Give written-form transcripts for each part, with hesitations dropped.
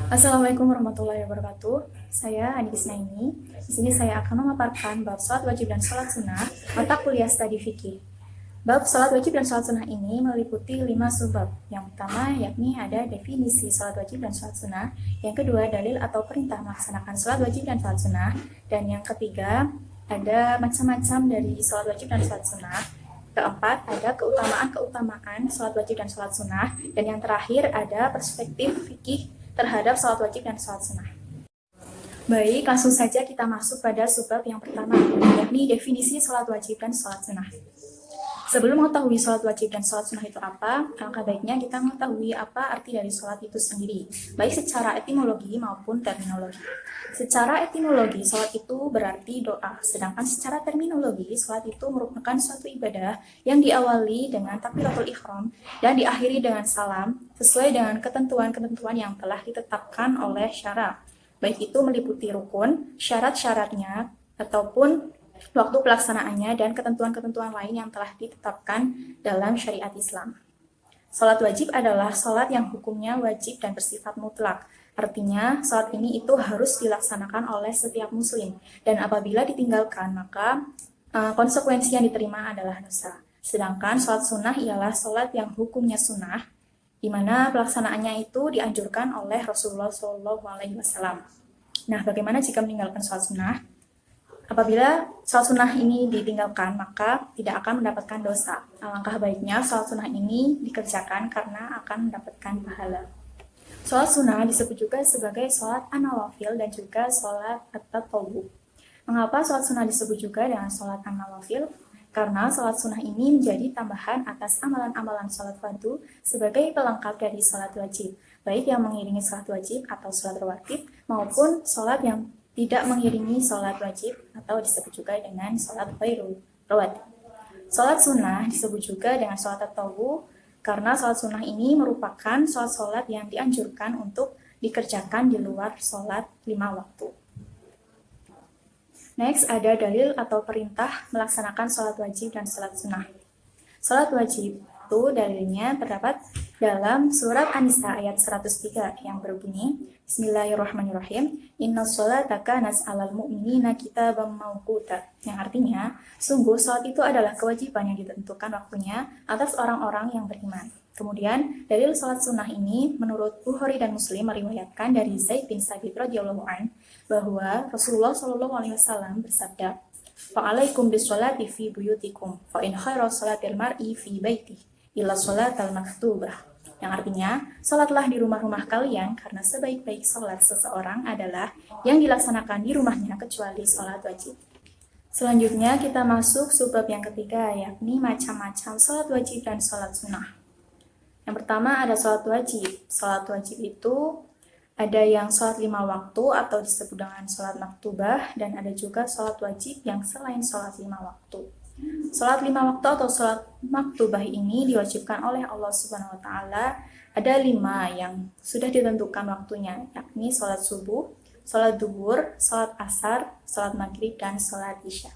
Assalamualaikum warahmatullahi wabarakatuh. Saya Andi Kisnaini. Di sini saya akan memaparkan bab salat wajib dan salat sunnah mata kuliah studi fikih. Bab salat wajib dan salat sunnah ini meliputi 5 subbab. Yang pertama yakni ada definisi salat wajib dan salat sunnah. Yang kedua dalil atau perintah melaksanakan salat wajib dan salat sunnah. Dan yang ketiga ada macam-macam dari salat wajib dan salat sunnah. Keempat, ada keutamaan-keutamaan salat wajib dan salat sunnah. Dan yang terakhir ada perspektif fikih terhadap salat wajib dan salat sunnah. Baik, langsung saja kita masuk pada subbab yang pertama, yakni definisi salat wajib dan salat sunnah. Sebelum mengetahui salat wajib dan salat sunnah itu apa, alangkah baiknya kita mengetahui apa arti dari salat itu sendiri, baik secara etimologi maupun terminologi. Secara etimologi, salat itu berarti doa, sedangkan secara terminologi, salat itu merupakan suatu ibadah yang diawali dengan takbiratul ihram dan diakhiri dengan salam, sesuai dengan ketentuan-ketentuan yang telah ditetapkan oleh syara, baik itu meliputi rukun, syarat-syaratnya, ataupun waktu pelaksanaannya dan ketentuan-ketentuan lain yang telah ditetapkan dalam syariat Islam. Salat wajib adalah salat yang hukumnya wajib dan bersifat mutlak. Artinya, salat ini itu harus dilaksanakan oleh setiap muslim, dan apabila ditinggalkan, maka konsekuensi yang diterima adalah dosa. Sedangkan salat sunnah ialah salat yang hukumnya sunnah, di mana pelaksanaannya itu dianjurkan oleh Rasulullah SAW. Nah, bagaimana jika meninggalkan salat sunnah? Apabila salat sunnah ini ditinggalkan, maka tidak akan mendapatkan dosa. Alangkah baiknya salat sunnah ini dikerjakan karena akan mendapatkan pahala. Salat sunnah disebut juga sebagai salat an-nawafil dan juga salat at-tatawwu. Mengapa salat sunnah disebut juga dengan salat an-nawafil? Karena salat sunnah ini menjadi tambahan atas amalan-amalan salat fardu sebagai pelengkap dari salat wajib, baik yang mengiringi salat wajib atau salat rawatib maupun salat yang tidak mengiringi salat wajib atau disebut juga dengan salat ghairul rawatib. Salat sunnah disebut juga dengan salat tatawwu karena salat sunnah ini merupakan salat-salat yang dianjurkan untuk dikerjakan di luar salat 5 waktu. Next ada dalil atau perintah melaksanakan salat wajib dan salat sunnah. Salat wajib itu dalilnya terdapat dalam surat An-Nisa ayat 103 yang berbunyi Bismillahirrahmanirrahim, Inna sholata kanat 'alal mu'minina kitaban mawquta, yang artinya sungguh salat itu adalah kewajiban yang ditentukan waktunya atas orang-orang yang beriman. Kemudian dalil salat sunnah ini menurut Bukhari dan Muslim meriwayatkan dari Zaid bin Sabit radhiyallahu anhu bahwa Rasulullah SAW bersabda, Fa'alaikum bisolati fi buyutikum, fa'in khairu salatil mar'i fi baitih, illa salatal maktubah. Yang artinya, salatlah di rumah-rumah kalian karena sebaik-baik salat seseorang adalah yang dilaksanakan di rumahnya kecuali salat wajib. Selanjutnya kita masuk subbab yang ketiga, yakni macam-macam salat wajib dan salat sunnah. Yang pertama ada salat wajib. Salat wajib itu ada yang salat 5 waktu atau disebut dengan salat maktubah, dan ada juga salat wajib yang selain salat 5 waktu. Salat 5 waktu atau salat maktubah ini diwajibkan oleh Allah Subhanahu wa taala. Ada 5 yang sudah ditentukan waktunya, yakni salat subuh, salat duhur, salat asar, salat maghrib, dan salat isya.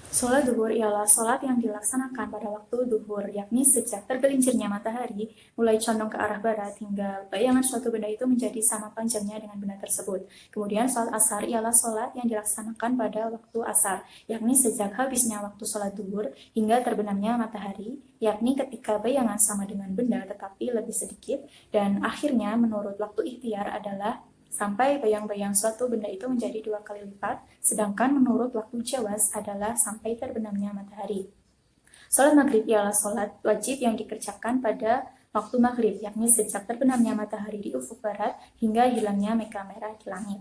Salat duhur ialah salat yang dilaksanakan pada waktu duhur, yakni sejak tergelincirnya matahari mulai condong ke arah barat hingga bayangan suatu benda itu menjadi sama panjangnya dengan benda tersebut. Kemudian salat asar ialah salat yang dilaksanakan pada waktu asar, yakni sejak habisnya waktu salat duhur hingga terbenamnya matahari, yakni ketika bayangan sama dengan benda tetapi lebih sedikit, dan akhirnya menurut waktu ikhtiar adalah sampai bayang-bayang suatu benda itu menjadi 2 kali lipat, sedangkan menurut waktu jawaz adalah sampai terbenamnya matahari. Salat maghrib ialah salat wajib yang dikerjakan pada waktu maghrib, yakni sejak terbenamnya matahari di ufuk barat hingga hilangnya mega merah di langit.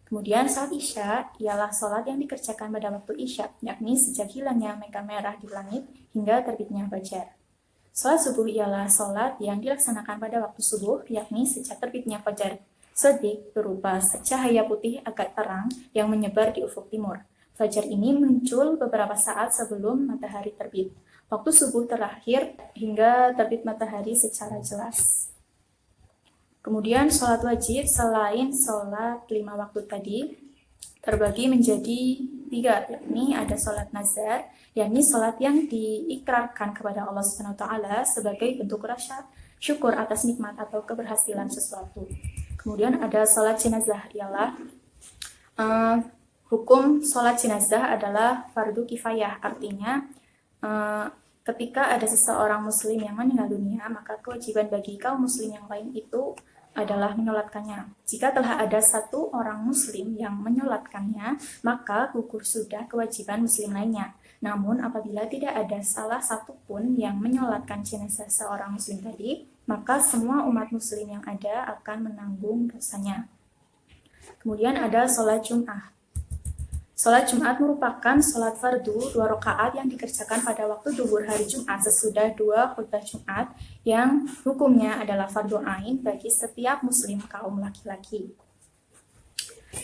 Kemudian salat isya ialah salat yang dikerjakan pada waktu isya, yakni sejak hilangnya mega merah di langit hingga terbitnya fajar. Salat subuh ialah salat yang dilaksanakan pada waktu subuh, yakni sejak terbitnya fajar Shadiq berupa cahaya putih agak terang yang menyebar di ufuk timur. Fajar ini muncul beberapa saat sebelum matahari terbit. Waktu subuh terakhir hingga terbit matahari secara jelas. Kemudian sholat wajib selain sholat 5 waktu tadi terbagi menjadi 3, yakni ada sholat nazar, yakni sholat yang diikrarkan kepada Allah Subhanahu wa taala sebagai bentuk rasa syukur atas nikmat atau keberhasilan sesuatu. Kemudian ada sholat jenazah, ialah hukum sholat jenazah adalah fardu kifayah, artinya ketika ada seseorang muslim yang meninggal dunia, maka kewajiban bagi kaum muslim yang lain itu adalah menyolatkannya. Jika telah ada satu orang muslim yang menyolatkannya, maka gugur sudah kewajiban muslim lainnya. Namun apabila tidak ada salah satu pun yang menyolatkan jenazah seorang muslim tadi, maka semua umat muslim yang ada akan menanggung dosanya. Kemudian ada sholat Jum'ah. Sholat Jumat merupakan sholat fardu 2 rakaat yang dikerjakan pada waktu duhur hari Jumat sesudah 2 khutbah Jumat yang hukumnya adalah fardu ain bagi setiap muslim kaum laki-laki.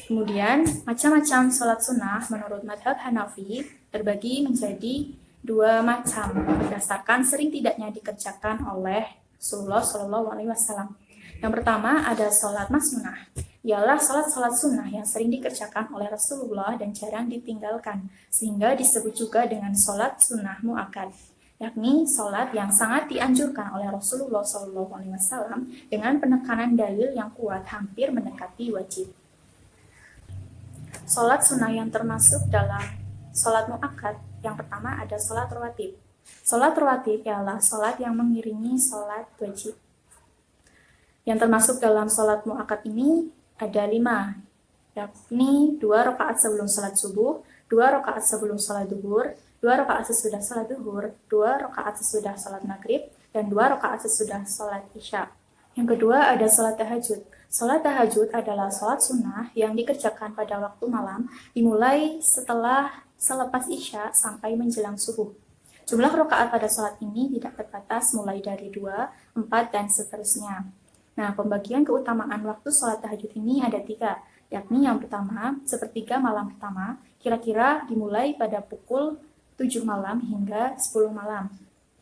Kemudian macam-macam sholat sunnah menurut madhab Hanafi terbagi menjadi 2 macam berdasarkan sering tidaknya dikerjakan oleh Rasulullah SAW. Yang pertama ada sholat masnunah, ialah sholat-sholat sunnah yang sering dikerjakan oleh Rasulullah dan jarang ditinggalkan, sehingga disebut juga dengan sholat sunnah mu'akkad, yakni sholat yang sangat dianjurkan oleh Rasulullah SAW dengan penekanan dalil yang kuat hampir mendekati wajib. Sholat sunnah yang termasuk dalam sholat mu'akkad, yang pertama ada sholat rawatib. Sholat rawatib ialah sholat yang mengiringi sholat wajib. Yang termasuk dalam sholat mu'akkad ini ada 5, yakni 2 rakaat sebelum sholat subuh, 2 rakaat sebelum sholat duhur, 2 rakaat sesudah sholat duhur, 2 rakaat sesudah sholat maghrib, dan 2 rakaat sesudah sholat isya. Yang kedua ada sholat tahajud. Sholat tahajud adalah sholat sunnah yang dikerjakan pada waktu malam, dimulai selepas isya sampai menjelang subuh. Jumlah rakaat pada sholat ini tidak terbatas mulai dari 2, 4, dan seterusnya. Nah, pembagian keutamaan waktu sholat tahajud ini ada 3, yakni yang pertama, sepertiga malam pertama, kira-kira dimulai pada pukul 7 malam hingga 10 malam.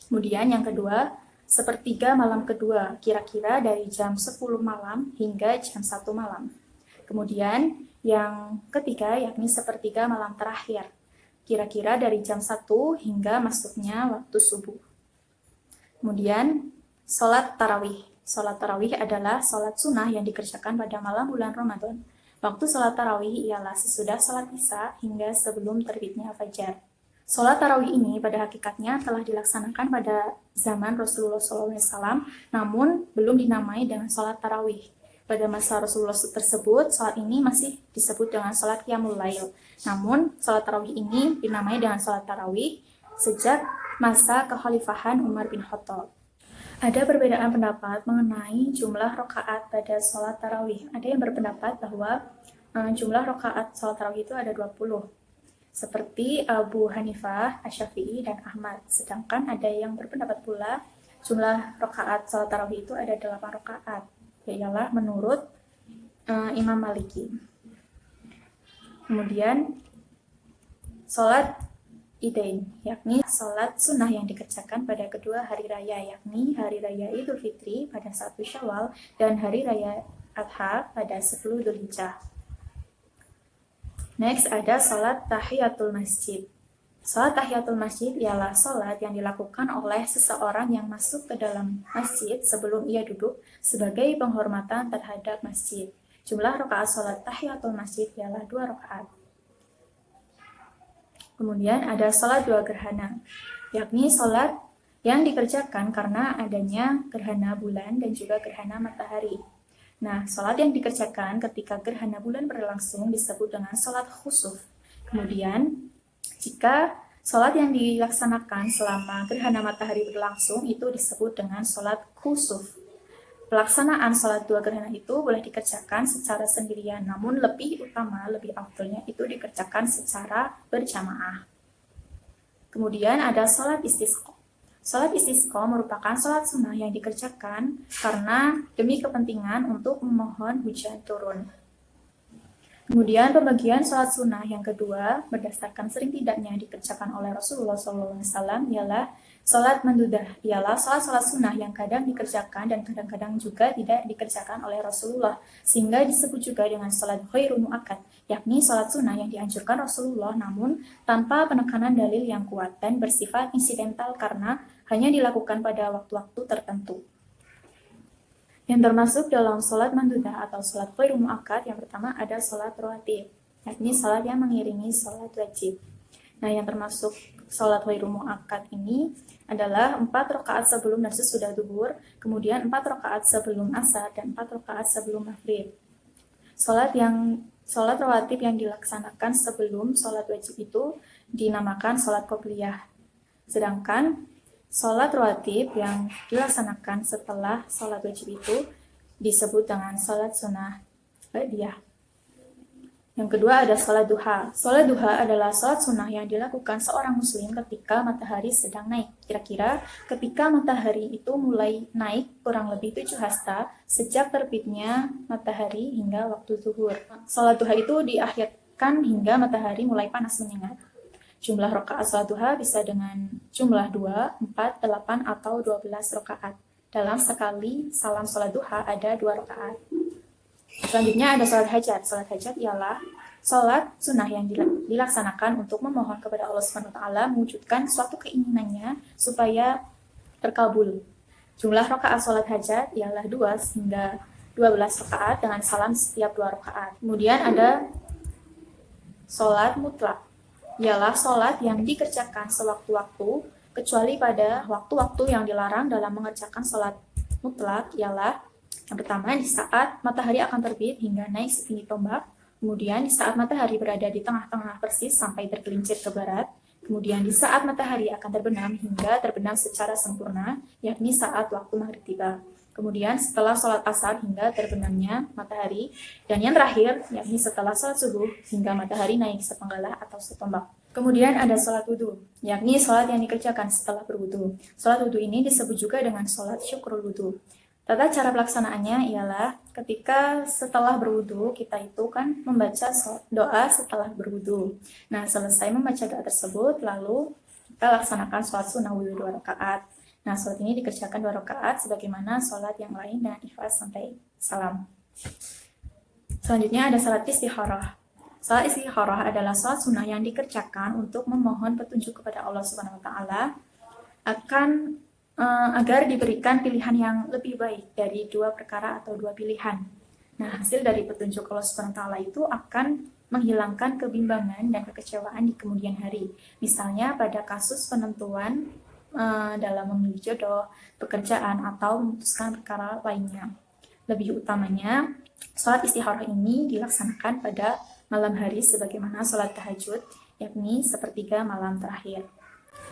Kemudian yang kedua, sepertiga malam kedua, kira-kira dari jam 10 malam hingga jam 1 malam. Kemudian yang ketiga, yakni sepertiga malam terakhir, kira-kira dari jam 1 hingga masuknya waktu subuh. Kemudian, sholat tarawih. Sholat tarawih adalah sholat sunnah yang dikerjakan pada malam bulan Ramadan. Waktu sholat tarawih ialah sesudah sholat isya hingga sebelum terbitnya fajar. Sholat tarawih ini pada hakikatnya telah dilaksanakan pada zaman Rasulullah SAW, namun belum dinamai dengan sholat tarawih. Pada masa Rasulullah tersebut, sholat ini masih disebut dengan sholat qiyamul lail. Namun, sholat tarawih ini dinamai dengan sholat tarawih sejak masa kekhalifahan Umar bin Khattab. Ada perbedaan pendapat mengenai jumlah rakaat pada sholat tarawih. Ada yang berpendapat bahwa jumlah rakaat sholat tarawih itu ada 20, seperti Abu Hanifah, Asy-Syafi'i, dan Ahmad. Sedangkan ada yang berpendapat pula jumlah rakaat sholat tarawih itu ada 8 rakaat, ialah menurut Imam Maliki. Kemudian sholat Idain, yakni sholat sunnah yang dikerjakan pada kedua hari raya, yakni hari raya Idul Fitri pada 1 Syawal dan hari raya Adha pada 10 Dzulhijjah. Next ada sholat tahiyatul masjid. Sholat tahiyatul masjid ialah sholat yang dilakukan oleh seseorang yang masuk ke dalam masjid sebelum ia duduk sebagai penghormatan terhadap masjid. Jumlah rakaat sholat tahiyatul masjid ialah 2 rakaat. Kemudian ada sholat 2 gerhana, yakni sholat yang dikerjakan karena adanya gerhana bulan dan juga gerhana matahari. Nah, sholat yang dikerjakan ketika gerhana bulan berlangsung disebut dengan sholat khusuf. Kemudian, jika sholat yang dilaksanakan selama gerhana matahari berlangsung itu disebut dengan sholat khusuf. Pelaksanaan sholat 2 gerhana itu boleh dikerjakan secara sendirian, namun lebih afdolnya itu dikerjakan secara berjamaah. Kemudian ada sholat istisqa. Sholat istisqa merupakan sholat sunnah yang dikerjakan karena demi kepentingan untuk memohon hujan turun. Kemudian pembagian sholat sunnah yang kedua berdasarkan sering tidaknya dikerjakan oleh Rasulullah SAW ialah sholat mandudah, ialah sholat sunnah yang kadang dikerjakan dan kadang-kadang juga tidak dikerjakan oleh Rasulullah, sehingga disebut juga dengan sholat ghairu mu'akkad, yakni sholat sunnah yang dianjurkan Rasulullah namun tanpa penekanan dalil yang kuat dan bersifat insidental karena hanya dilakukan pada waktu-waktu tertentu. Yang termasuk dalam sholat mandudah atau sholat ghairu muakkad, yang pertama ada sholat rawatib, yakni sholat yang mengiringi sholat wajib. Nah, yang termasuk sholat ghairu muakkad ini adalah 4 rakaat sebelum dan sesudah duhur, kemudian 4 rakaat sebelum asar, dan 4 rakaat sebelum maghrib. Sholat rawatib yang dilaksanakan sebelum sholat wajib itu dinamakan sholat qobliyah. Sedangkan sholat rawatib yang dilaksanakan setelah sholat wajib itu disebut dengan sholat sunnah ba'diyah. Yang kedua ada sholat duha. Sholat duha adalah sholat sunnah yang dilakukan seorang muslim ketika matahari sedang naik. Kira-kira ketika matahari itu mulai naik kurang lebih 7 hasta sejak terbitnya matahari hingga waktu zuhur. Sholat duha itu diakhirkan hingga matahari mulai panas menyengat. Jumlah rakaat sholat duha bisa dengan jumlah 2, 4, 8, atau 12 rakaat. Dalam sekali salam sholat duha ada 2 rakaat. Selanjutnya ada sholat hajat. Sholat hajat ialah sholat sunnah yang dilaksanakan untuk memohon kepada Allah SWT mewujudkan suatu keinginannya supaya terkabul. Jumlah rakaat sholat hajat ialah 2 hingga 12 rakaat dengan salam setiap 2 rakaat. Kemudian ada sholat mutlak, ialah sholat yang dikerjakan sewaktu-waktu, kecuali pada waktu-waktu yang dilarang dalam mengerjakan sholat mutlak, ialah yang pertama di saat matahari akan terbit hingga naik setinggi tombak, kemudian di saat matahari berada di tengah-tengah persis sampai tergelincir ke barat, kemudian di saat matahari akan terbenam hingga terbenam secara sempurna, yakni saat waktu maghrib tiba. Kemudian setelah sholat asar hingga terbenamnya matahari, dan yang terakhir yakni setelah sholat subuh hingga matahari naik sepenggalah atau setombak. Kemudian ada sholat wudhu, yakni sholat yang dikerjakan setelah berwudhu. Sholat wudhu ini disebut juga dengan sholat syukrul wudhu. Tata cara pelaksanaannya ialah ketika setelah berwudhu kita itu kan membaca doa setelah berwudhu. Nah, selesai membaca doa tersebut lalu kita laksanakan sholat sunnah wudhu 2 rakaat. Nah, sholat ini dikerjakan 2 rakaat sebagaimana sholat yang lain dan ikhlas sampai salam. Selanjutnya ada sholat istikharah. Sholat istikharah adalah sholat sunnah yang dikerjakan untuk memohon petunjuk kepada Allah Subhanahu wa taala agar diberikan pilihan yang lebih baik dari 2 perkara atau 2 pilihan. Nah, hasil dari petunjuk Allah Subhanahu wa taala itu akan menghilangkan kebimbangan dan kekecewaan di kemudian hari. Misalnya pada kasus penentuan dalam memilih jodoh, pekerjaan, atau memutuskan perkara lainnya. Lebih utamanya, sholat istikharah ini dilaksanakan pada malam hari sebagaimana sholat tahajud, yakni sepertiga malam terakhir.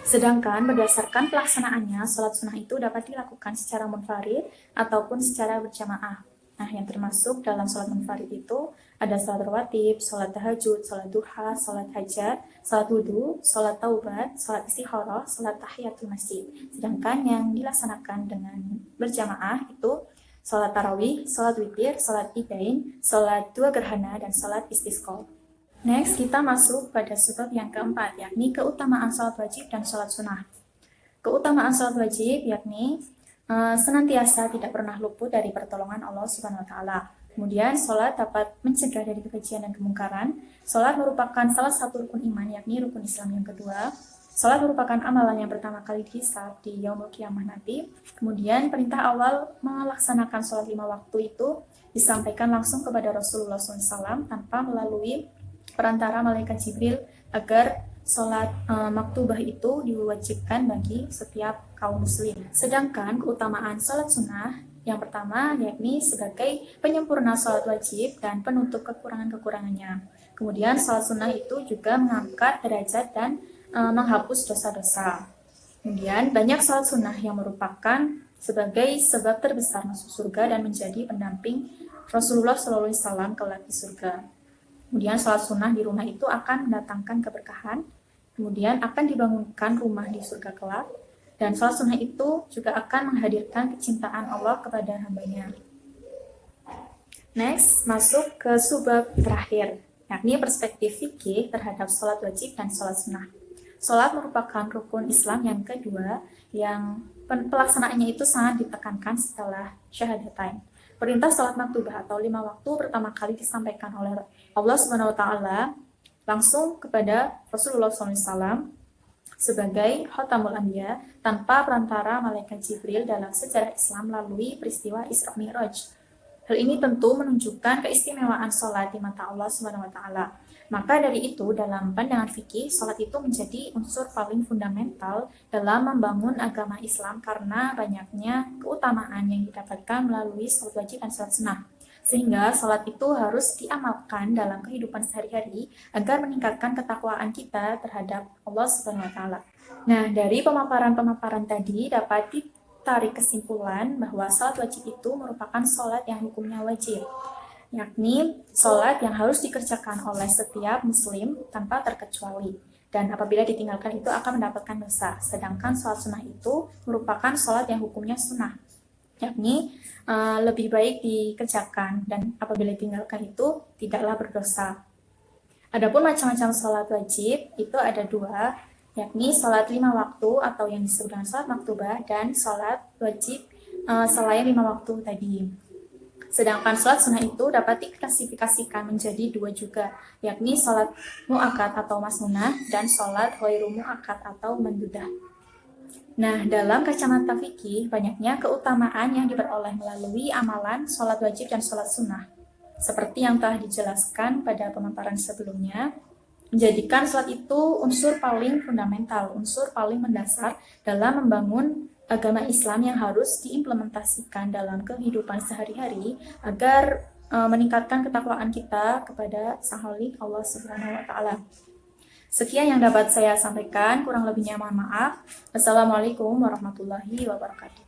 Sedangkan berdasarkan pelaksanaannya, sholat sunnah itu dapat dilakukan secara munfarid ataupun secara berjamaah. Nah, yang termasuk dalam sholat munfarid itu ada sholat rawatib, sholat tahajud, sholat duha, sholat hajat, sholat wudhu, sholat taubat, sholat istikharah, sholat tahiyatul masjid. Sedangkan yang dilaksanakan dengan berjamaah itu sholat tarawih, sholat witir, sholat idain, sholat 2 gerhana, dan sholat istisqa. Next, kita masuk pada sebab yang keempat, yakni keutamaan sholat wajib dan sholat sunnah. Keutamaan sholat wajib yakni senantiasa tidak pernah luput dari pertolongan Allah Subhanahu wa taala. Kemudian, sholat dapat mencegah dari kekejian dan kemungkaran. Sholat merupakan salah satu rukun iman, yakni rukun Islam yang kedua. Sholat merupakan amalan yang pertama kali dihisab di yaumul qiyamah nanti. Kemudian, perintah awal melaksanakan sholat 5 waktu itu disampaikan langsung kepada Rasulullah SAW tanpa melalui perantara malaikat Jibril agar sholat maktubah itu diwajibkan bagi setiap kaum muslim. Sedangkan keutamaan sholat sunnah yang pertama yakni sebagai penyempurna sholat wajib dan penutup kekurangan-kekurangannya. Kemudian sholat sunnah itu juga mengangkat derajat dan menghapus dosa-dosa. Kemudian banyak sholat sunnah yang merupakan sebagai sebab terbesar masuk surga dan menjadi pendamping Rasulullah SAW kelak di surga. Kemudian sholat sunnah di rumah itu akan mendatangkan keberkahan. Kemudian akan dibangunkan rumah di surga kelak. Dan sholat sunnah itu juga akan menghadirkan kecintaan Allah kepada hambanya. Next, masuk ke subbab terakhir, yakni perspektif fikih terhadap sholat wajib dan sholat sunnah. Sholat merupakan rukun Islam yang kedua yang pelaksanaannya itu sangat ditekankan setelah syahadatain. Perintah sholat maktubah atau 5 waktu pertama kali disampaikan oleh Allah Subhanahu wa taala langsung kepada Rasulullah SAW sebagai Khotamul Anbiya tanpa perantara malaikat Jibril dalam sejarah Islam melalui peristiwa Isra Mi'raj. Hal ini tentu menunjukkan keistimewaan sholat di mata Allah Subhanahu wa Ta'ala. Maka dari itu, dalam pandangan fikih, sholat itu menjadi unsur paling fundamental dalam membangun agama Islam karena banyaknya keutamaan yang didapatkan melalui sholat wajib dan sholat sunnah. Sehingga sholat itu harus diamalkan dalam kehidupan sehari-hari agar meningkatkan ketakwaan kita terhadap Allah Subhanahu wa Ta'ala. Nah, dari pemaparan-pemaparan tadi dapat ditarik kesimpulan bahwa sholat wajib itu merupakan sholat yang hukumnya wajib, yakni sholat yang harus dikerjakan oleh setiap muslim tanpa terkecuali. Dan apabila ditinggalkan itu akan mendapatkan dosa. Sedangkan sholat sunnah itu merupakan sholat yang hukumnya sunnah, yakni lebih baik dikerjakan dan apabila ditinggalkan itu tidaklah berdosa. Adapun macam-macam sholat wajib itu ada dua, yakni sholat 5 waktu atau yang disebut dengan sholat maktubah dan sholat wajib selain 5 waktu tadi. Sedangkan sholat sunnah itu dapat diklasifikasikan menjadi dua juga, yakni sholat mu'akkad atau masnunah dan sholat ghairu mu'akkad atau mandudah. Nah, dalam kacamata fikih, banyaknya keutamaan yang diperoleh melalui amalan sholat wajib dan sholat sunnah. Seperti yang telah dijelaskan pada pemaparan sebelumnya, menjadikan sholat itu unsur paling fundamental, unsur paling mendasar dalam membangun agama Islam yang harus diimplementasikan dalam kehidupan sehari-hari agar meningkatkan ketakwaan kita kepada Sang Khalik Allah Subhanahu wa Ta'ala. Sekian yang dapat saya sampaikan, kurang lebihnya mohon maaf. Wassalamualaikum warahmatullahi wabarakatuh.